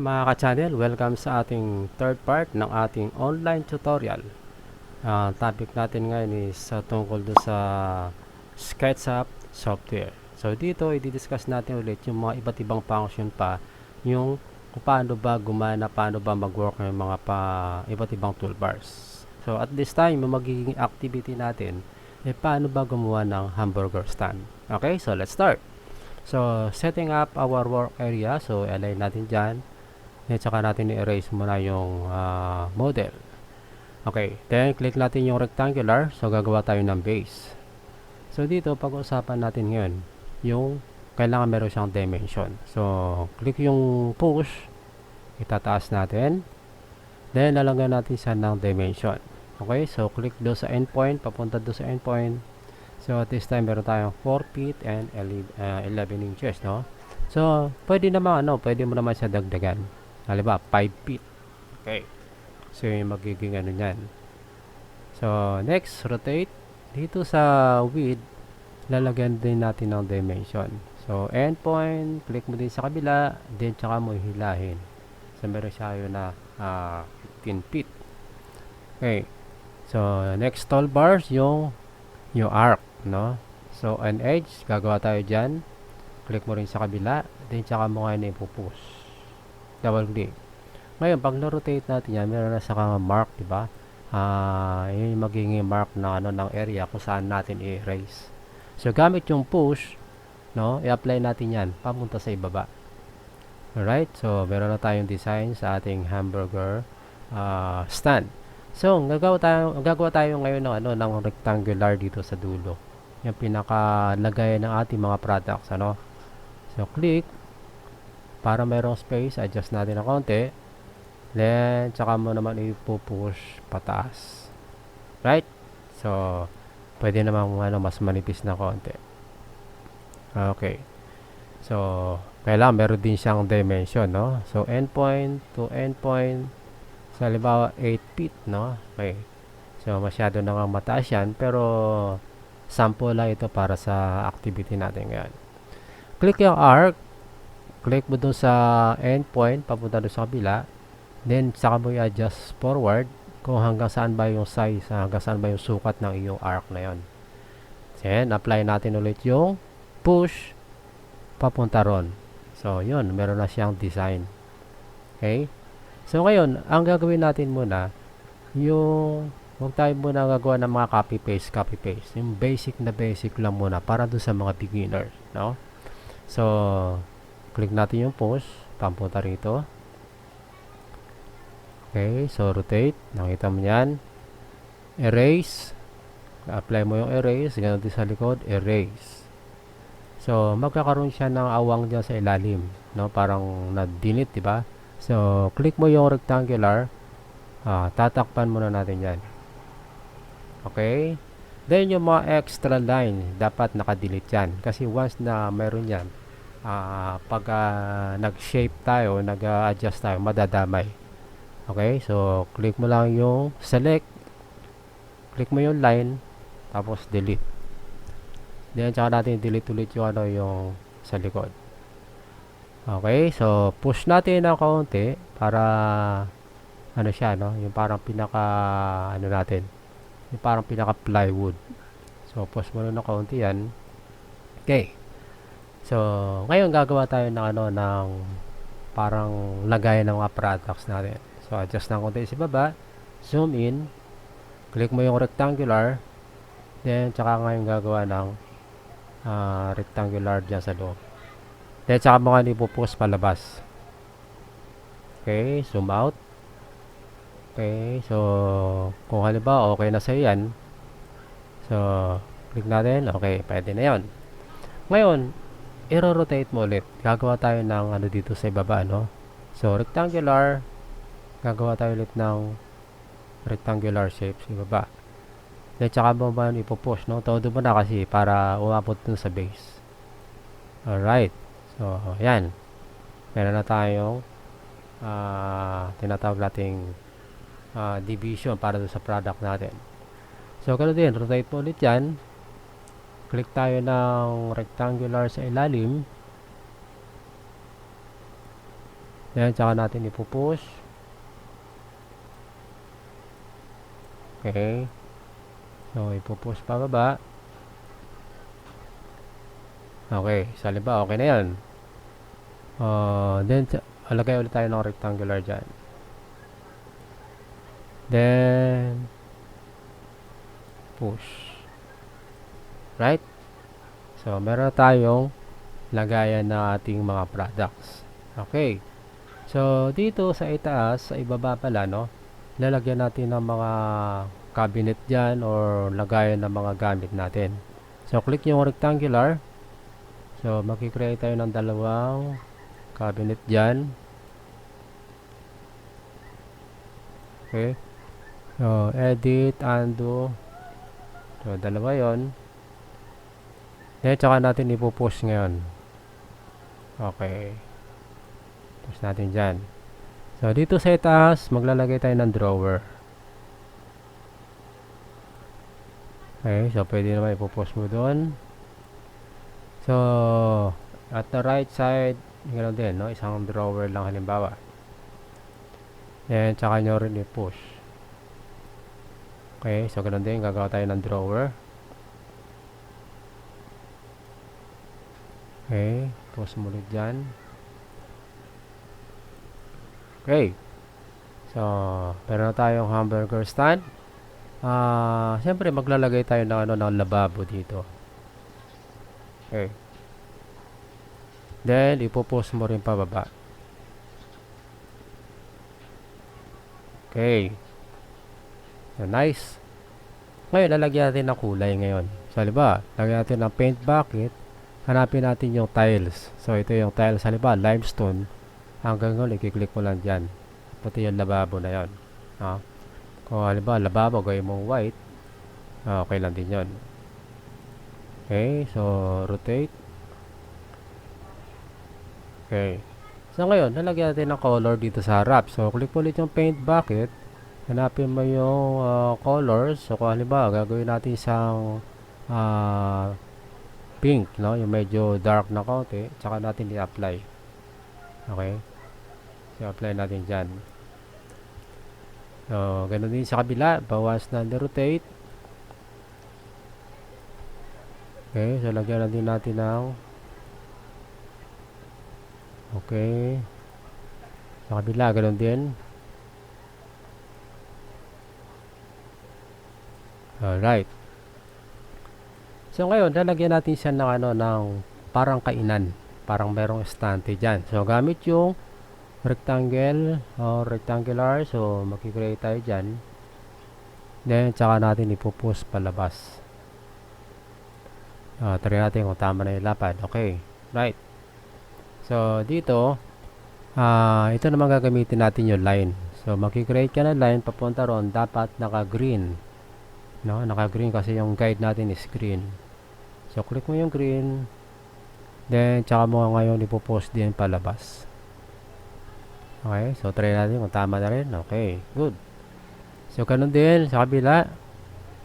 mga ka-channel, welcome sa ating third part ng ating online tutorial. Topic natin ngayon is tungkol do sa SketchUp software. So dito i-discuss natin ulit yung mga iba't ibang function pa, yung kung paano ba gumana, paano ba mag-work yung mga iba't ibang toolbars. So at this time, yung magiging activity natin paano ba gumawa ng hamburger stand. Okay, so let's start. So, setting up our work area. So, align natin dyan. At saka natin i-erase muna yung model. Okay. Then, click natin yung rectangular. So, gagawa tayo ng base. So, dito, pag-uusapan natin ngayon, yung kailangan meron siyang dimension. So, click yung push. Itataas natin. Then, lalagyan natin siya ng dimension. Okay. So, click do sa endpoint. Papunta do sa endpoint. So, at this time, meron tayong 4 feet and 11 inches, no? So, pwede naman, pwede mo naman siya dagdagan. Halimbawa, 5 feet. Okay. So, yung magiging niyan. So, next, rotate. Dito sa width, lalagyan din natin ng dimension. So, endpoint, click mo din sa kabila, then tsaka mo hilahin. So, meron siya yun na 15 feet. Okay. So, next toolbars, yung arc, no? So, an edge, gagawa tayo dyan. Click mo rin sa kabila, then tsaka mo ngayon ipupush. Double click. Ngayon, pag na-rotate natin yan, meron na sa mark, diba? Yun yung magiging mark na ng area kung saan natin i-erase. So, gamit yung push, no? I-apply natin yan, papunta sa ibaba. Alright? So, meron na tayong design sa ating hamburger stand. So, gagawa tayo ngayon ng rectangular dito sa dulo. Yung pinakalagay ng ating mga products, ano? So, click. Para mayroong space, adjust natin ng konti. Then, tsaka mo naman ipupush pataas. Right? So, pwede naman mas manipis na konti. Okay. So, kailangan meron din siyang dimension, no? So, endpoint to endpoint. Sa halimbawa 8 feet, no? Okay. So, masyado na nga mataas yan, pero sample lang ito para sa activity natin ngayon. Click yung arc. Click mo dun sa endpoint, papunta dun sa kabila. Then, saka mo i-adjust forward kung hanggang saan ba yung size, hanggang saan ba yung sukat ng iyong arc na yon. Then, apply natin ulit yung push papunta ron. So, yun. Meron na siyang design. Okay? So, ngayon, ang gagawin natin muna, huwag tayo muna gagawa ng mga copy-paste. Yung basic na basic lang muna para doon sa mga beginners, no? So, click natin yung push, papunta rito. Okay, so rotate. Nakita mo yan. Erase. Apply mo yung erase. Ganun din sa likod, erase. So, magkakaroon siya ng awang dyan sa ilalim, no? Parang na-delete, diba? So, click mo yung rectangular. Tatakpan muna natin yan. Okay? Then, yung mga extra line, dapat naka-delete yan. Kasi once na mayroon yan, pag nag-shape tayo, nag-adjust tayo, madadamay. Okay? So, click mo lang yung select. Click mo yung line. Tapos, delete. Then, tsaka natin delete ulit yung yung sa likod. Okay, so push natin ng kaunti para siya, no? Yung parang natin. Yung parang pinaka plywood. So push mo ng kaunti yan. Okay. So, ngayon gagawa tayo ng parang lagay ng mga products natin. So adjust ng kaunti sa baba, zoom in, click mo yung rectangular, then tsaka ngayon gagawa ng rectangular dyan sa loob. Then, saka mo nga ipupost palabas. Okay, zoom out. Okay, so, kung halimbawa, okay na sa'yo yan. So, click natin. Okay, pwede na yan. Ngayon, i-rotate mo ulit. Gagawa tayo ng dito sa ibaba, no? So, rectangular. Gagawa tayo ulit ng rectangular shape sa ibaba. Then, saka mo ba ipupost, no? Todo mo na kasi para umabot dun sa base. Alright. So, yan. Meron na tayong tinatawag nating division para sa product natin. So, ganoon din. Rotate mo ulit yan. Click tayo ng rectangular sa ilalim. Then, tsaka natin ipupush. Okay. So, ipupush pababa. Okay. Sa liba, okay na yan. Then, alagay ulit tayo ng rectangular dyan. Then, push. Right? So, meron tayong lagayan ng ating mga products. Okay. So, dito sa itaas, sa ibaba pala, no? Lalagyan natin ng mga cabinet dyan or lagayan ng mga gamit natin. So, click yung rectangular. So, makikreate tayo ng dalawang cabinet dyan. Okay. So, edit, undo. So, dalawa yon. Then, tsaka natin ipupush ngayon. Okay. Push natin dyan. So, dito sa itaas, maglalagay tayo ng drawer. Okay. So, pwede naman ipupush mo doon. So, at the right side, ganoon din, no? Isang drawer lang halimbawa. Then, tsaka nyo rin i-push. Okay. So, ganoon din, gagawa tayo ng drawer. Okay. Push mo ulit dyan. Okay. So, meron na tayong hamburger stand. Siyempre, maglalagay tayo ng, ng lababo dito. Okay. Then, ipopost mo rin pababa. Okay. So, nice. Ngayon, lalagyan natin ng kulay ngayon. So, halimbawa, lagyan natin ng paint bucket. Hanapin natin yung tiles. So, ito yung tiles. Halimbawa, limestone. Hanggang ngayon, i-click mo lang dyan. Pati yung lababo na yon. Kung halimbawa, lababo, gawin mong white. Okay lang din yon. Okay. So, rotate. Okay. So, ngayon, lalagyan natin ng color dito sa harap. So, click ulit yung paint bucket. Hanapin mo yung colors. So, kung halimbawa, gagawin natin isang pink, no? Yung medyo dark na konti. Tsaka natin i-apply. Okay. So, apply natin dyan. So, ganun din sa kabila. Bawas na rotate. Okay. So, lagyan na din natin ng okay. Sa kabila, ganun din. Alright. So, ngayon, lalagyan natin siya ng, ng parang kainan. Parang merong estante dyan. So, gamit yung rectangle or rectangular. So, makikreate tayo dyan. Then, tsaka natin ipupush palabas. Try natin kung tama na yung lapad. Okay. Right. So, dito, ito naman gagamitin natin yung line. So, makikreate ka ng line papunta ron. Dapat naka-green. No? Naka-green kasi yung guide natin is green. So, click mo yung green. Then, tsaka mo ngayon ipopost din palabas. Okay. So, try natin kung tama na rin. Okay. Good. So, ganun din sa kabila.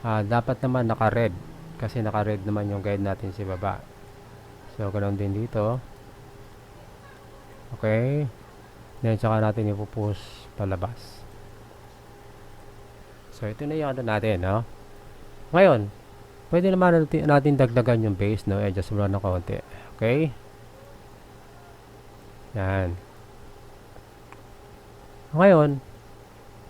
Dapat naman naka-red. Kasi naka-red naman yung guide natin sa baba. So, ganun din dito. Okay. Then, tsaka natin ipopost palabas. So, ito na yung natin, no? Ngayon, pwede naman natin dagdagan yung base, no? Adjust mo lang ng konti. Okay? Yan. Ngayon,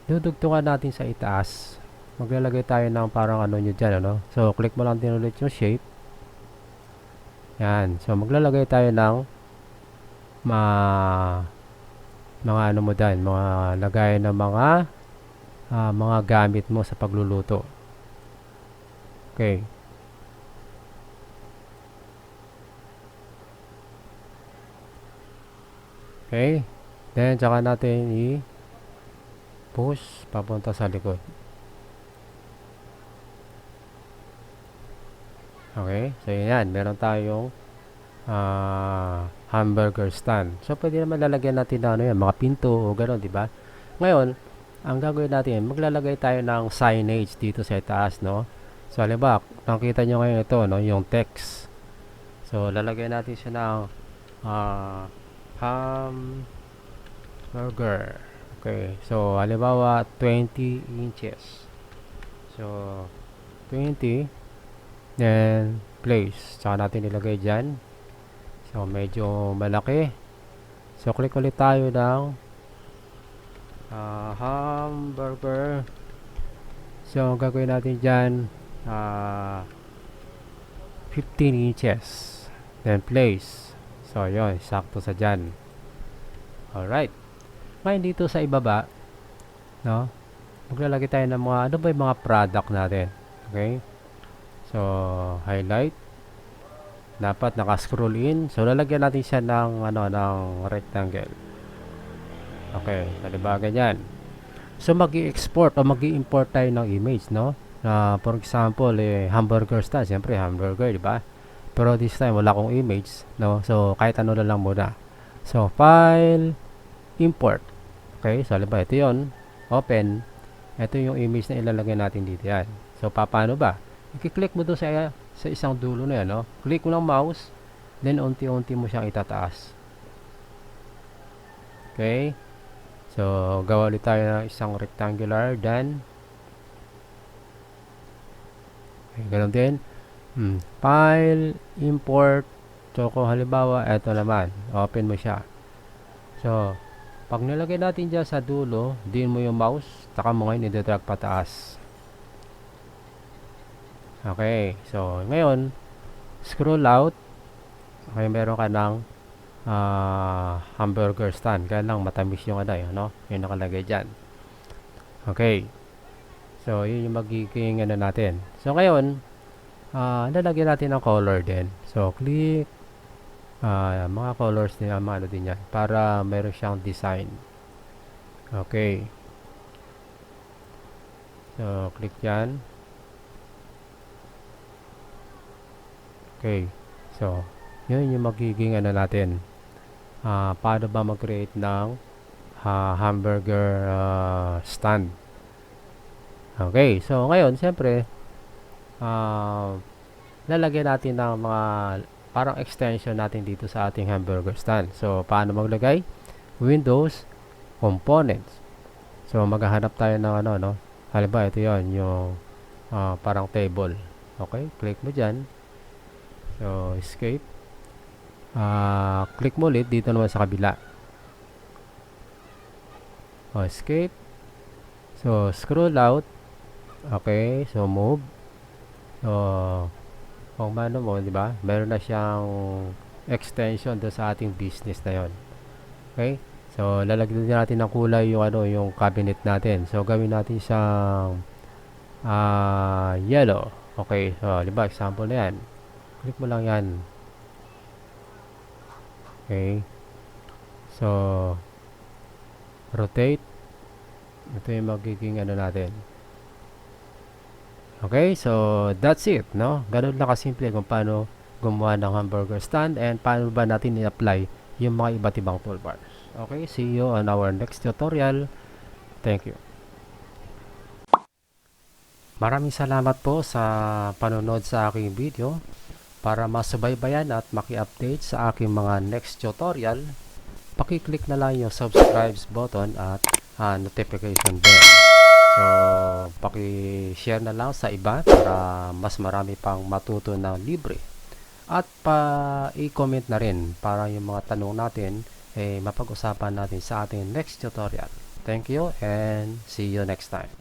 dudugtungan natin sa itaas. Maglalagay tayo ng parang ano nyo dyan, ano? So, click mo lang din ulit yung shape. Yan. So, maglalagay tayo ng mga ano mo dyan, mga lagayan ng mga gamit mo sa pagluluto. Okay. Okay. Then, tsaka natin i-push papunta sa likod. Okay. So, yan. Meron tayong hamburger stand. So, pwede naman lalagyan natin na ano yan, mga pinto o gano'n, di ba? Ngayon, ang gagawin natin, maglalagay tayo ng signage dito sa itaas, no? So, halimbawa, nakita nyo ngayon ito, no? Yung text. So, lalagay natin siya ng burger. Okay, so halimbawa 20 inches. So 20, then place. Saka natin ilagay dyan. So medyo malaki. So click ulit tayo ng hamburger. So gagawin natin dyan 15 inches. Then place. So yun, sakto sa dyan. Alright. Ngayon dito sa ibaba, no? Maglalagay tayo ng mga, ano ba yung mga product natin? Okay? So, highlight. Dapat naka-scroll in. So, lalagyan natin siya ng, ng rectangle. Okay. Diba ganyan? So, mag-i-export o mag-i-import tayo ng image, no? For example, hamburger style. Siyempre, hamburger, diba? Pero this time, wala akong image, no? So, kahit ano na lang muna. So, file, import. Okay, so halimbawa ito yun, open. Ito yung image na ilalagay natin dito yan. So paano ba? I-click mo doon sa isang dulo na yan, no? Click mo ng mouse, then unti-unti mo siyang itataas. Okay, so gawa ulit tayo ng isang rectangular, then okay, ganun din. File, import. So kung halimbawa ito naman, open mo siya. So pag nilagay natin dyan sa dulo, din mo yung mouse, taka mo ngayon i-drag pataas. Okay, so ngayon, scroll out. Okay, meron ka ng hamburger stand. Kaya lang matamis yung yung nakalagay dyan. Okay, so yun yung magiging natin. So ngayon, lalagyan natin ng color din. So click mga colors din, din yan para meron siyang design. Okay, so click yan. Okay, so yun yung magiging natin. Paano ba mag-create ng hamburger stand. Okay, so ngayon siyempre lalagyan natin ng mga parang extension natin dito sa ating hamburger stand. So, paano maglagay? Windows, Components. So, maghahanap tayo ng halimbawa, ito yon yung parang table. Okay, click mo dyan. So, escape. Click mo ulit dito naman sa kabila. Escape. So, scroll out. Okay, so move. So, kung mano mo, di ba? Meron na siyang extension do sa ating business na yon. Okay? So, lalagyan natin ng kulay yung yung cabinet natin. So, gawin natin siyang yellow. Okay? So, di ba? Example na yan. Click mo lang yan. Okay? So, rotate. Ito yung magiging natin. Okay, so that's it, no? Ganun lang kasimple kung paano gumawa ng hamburger stand and paano ba natin i-apply yung mga iba't ibang toolbars. Okay, see you on our next tutorial. Thank you. Maraming salamat po sa panonood sa aking video. Para masubaybayan at maki-update sa aking mga next tutorial, paki-click na lang yung subscribe button at notification bell. So, paki-share na lang sa iba para mas marami pang matuto ng libre. At i-comment na rin para yung mga tanong natin mapag-usapan natin sa ating next tutorial. Thank you and see you next time.